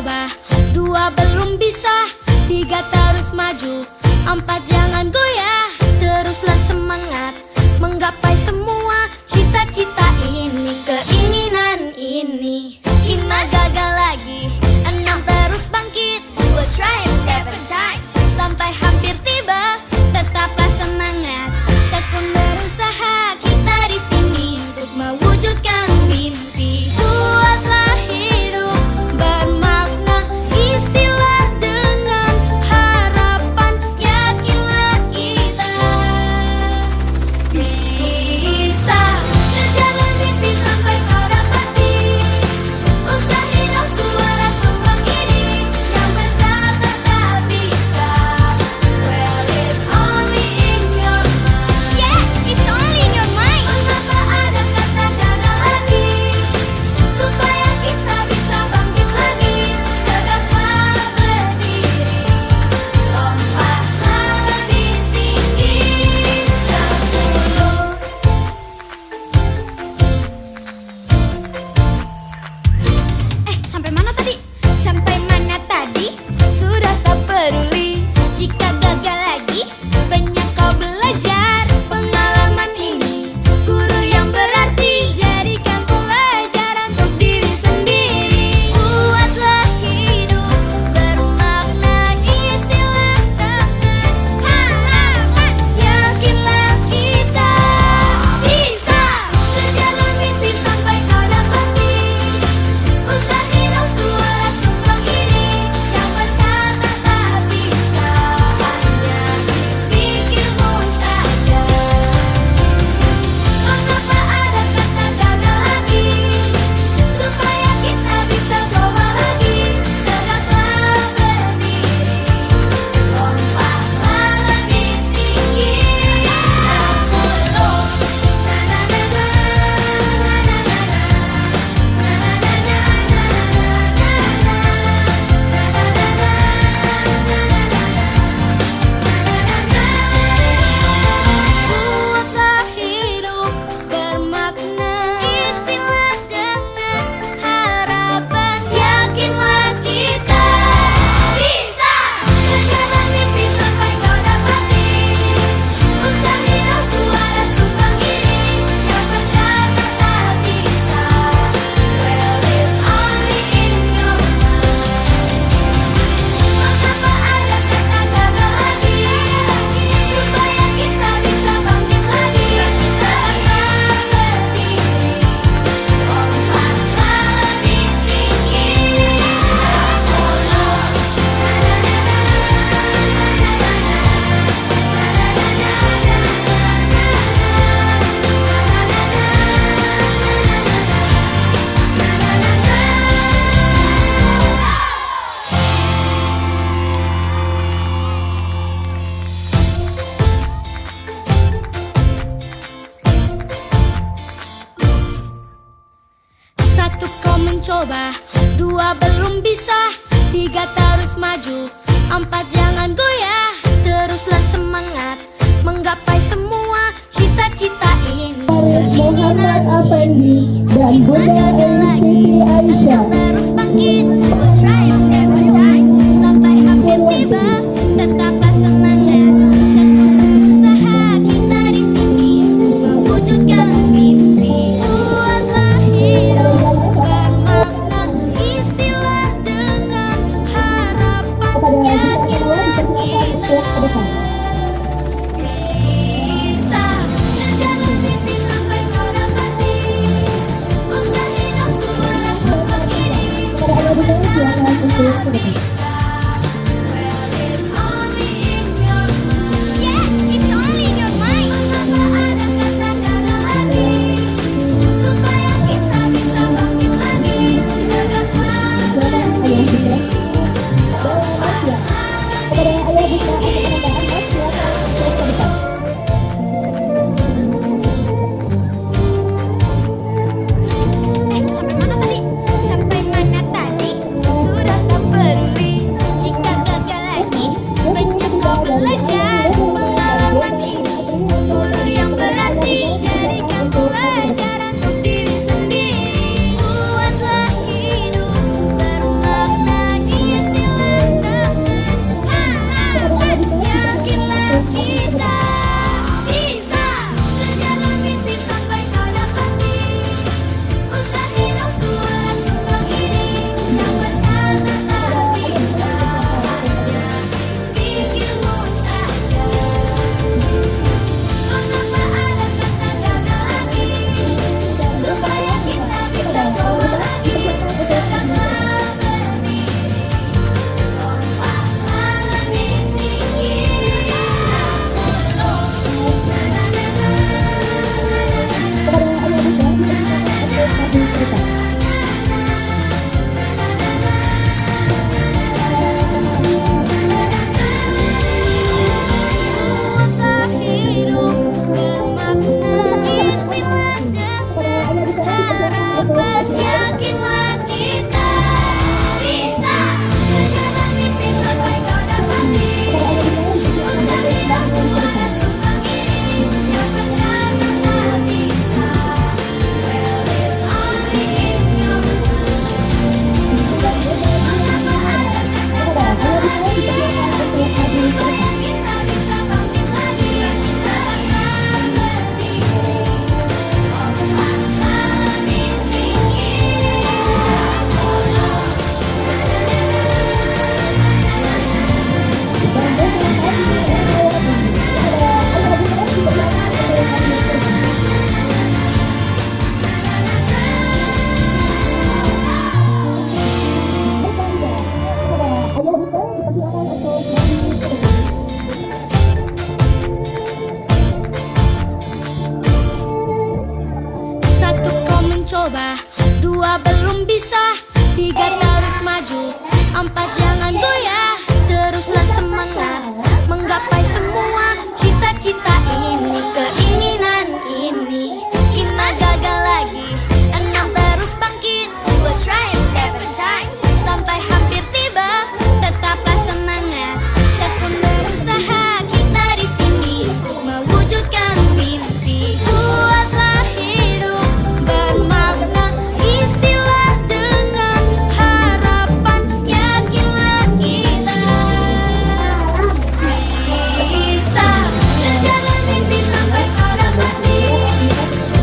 mencoba, 2 belum bisa, 3 terus maju, 4 jangan goyah. Teruslah semangat menggapai semua cita-cita ini, keinginan ini. 5 gagal lagi, 6 terus bangkit, we'll try it 7 times sampai hampir tiba. Tetaplah semangat, tekun berusaha, kita di sini untuk mewujudkan mimpi. Buatlah hidup bermakna, isilah dengan harapan, yakinlah kita bisa kejar mimpi sampai kau dapati. Usahilah suara sumbang ini yang berkata tak bisa. Well, it's only in your mind. Yes, it's only in your mind. Mengapa ada kata gagal lagi? Supaya kita bisa bangkit lagi. Tegaklah berdiri, lompatlah lebih tinggi. 10. Sampai mana tadi? Sampai mana tadi? Sudah tak peduli jika gagal lagi. Banyak kau belajar, pengalaman ini guru yang berarti. Jadikan pelajaran untuk diri sendiri. Buatlah hidup bermakna, isilah dengan harapan, yakinlah kita bisa. Kejarlah mimpi sampai kau dapati. Usahilah suara sumbang ini yang berkata tak bisa. Hanya dipikirmu saja. Mengapa ada kata gagal lagi? Supaya kita bisa coba lagi. Tegaklah berdiri, lompatlah lebih tinggi. 10. Buatlah hidup bermakna, isilah dengan harapan, yakinlah kita bisa. Kejarlah mimpi sampai kau dapati. Usahilah suara sumbang ini yang berkata tak bisa. Well, it's only in your mind. Mengapa ada kata gagal lagi? Supaya kita bisa bangkit lagi. Tegaklah berdiri, lompatlah lebih tinggi. 1 kau mencoba, 2 belum bisa, 3 terus maju, 4 jangan goyah. Teruslah semangat menggapai semua cita-cita ini, keinginan ini. dan 5 Bunda gagal lagi, Siti Aisyah. 6 terus bangkit, we'll try it 7 times sampai hampir tiba. Tetaplah semangat, tekun berusaha, kita di sini untuk mewujudkan mimpi. Buatlah hidup bermakna, isilah dengan harapan, yakinlah kita bisa. Kejarlah mimpi sampai kau dapati. Usahilah suara sumbang ini yang berkata tak bisa. Well, it's only in your mind. Yes, it's only in your mind. Mengapa ada kata gagal lagi? Supaya kita bisa bangkit lagi. Tegaklah berdiri, lompatlah lebih tinggi. 10. Sampai mana tadi? Sampai mana tadi? Sudah tak peduli Dua belum bisa, tiga terus maju, empat jangan goyah, teruslah semangat menggapai semua cita-cita ini, keinginan ini. Lima gagal lagi, enam terus bangkit, we'll try it 7 times sampai hampir tiba. Tetaplah semangat, tekun berusaha, kita di sini mewujudkan mimpi. Buatlah hidup bermakna, isilah dengan harapan, yakinlah kita bisa menjalan mimpi sampai pada mati.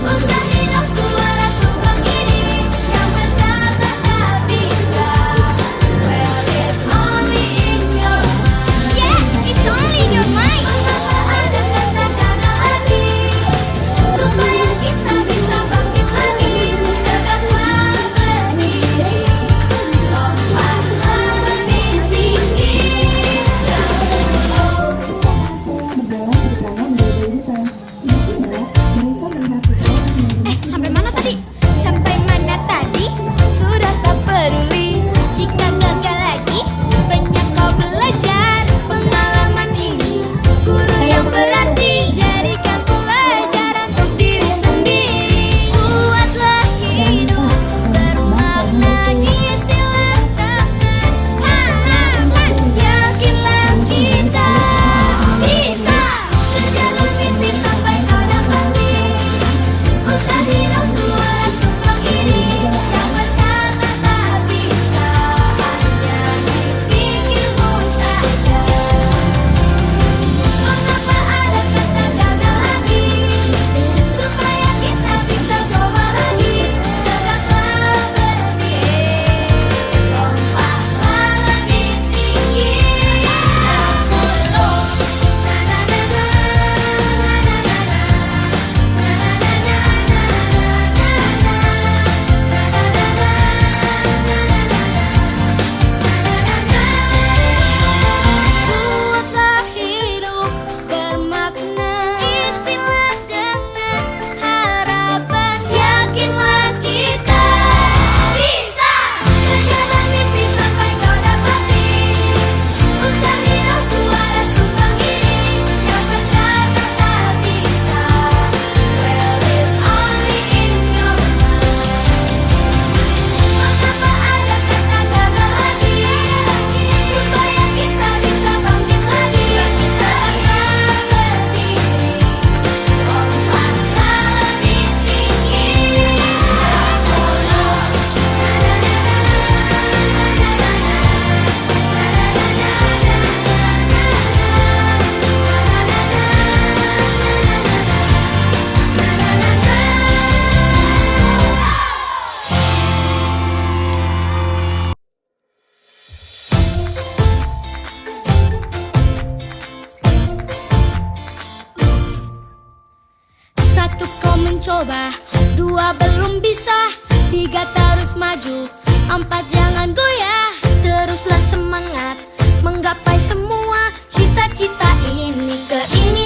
Usaha hidup suara sumbang ini yang berkata tak bisa. Well, it's only in your mind. Yes, it's only in your mind. Mengapa ada kata gagal lagi? Supaya kita bisa bangkit lagi. Tegaklah berdiri, lompatlah lebih tinggi. Sampai mana tadi? Sampai mana tadi? Sudah tak peduli jika gagal lagi. Banyak kau belajar, pengalaman ini guru yang berarti. Jadikan pelajaran untuk diri sendiri. Buatlah hidup bermakna, isilah dengan harapan, yakinlah kita bisa menjalan mimpi sampai pada mati. Usaha hidup suara sumbang ini yang berkata tak bisa, hanya dipikirmu saja. Mengapa ada kata gagal lagi? Supaya kita bisa coba lagi. Tegaklah berdiri, lompatlah lebih tinggi. 10. Buatlah hidup bermakna, isilah dengan harapan, yakinlah kita bisa menjalan mimpi sampai kau dapati. Usaha hidup suara sumbang ini yang berkata tak bisa. Well, it's only in your mind. Mengapa ada kata gagal lagi? Supaya kita bisa bangkit lagi. Tegaklah berdiri, lompatlah lebih tinggi. 1 kau mencoba, 2 belum bisa, 3 terus maju, 4 jangan goyah, teruslah semangat menggapai semua cita-cita ini, keinginan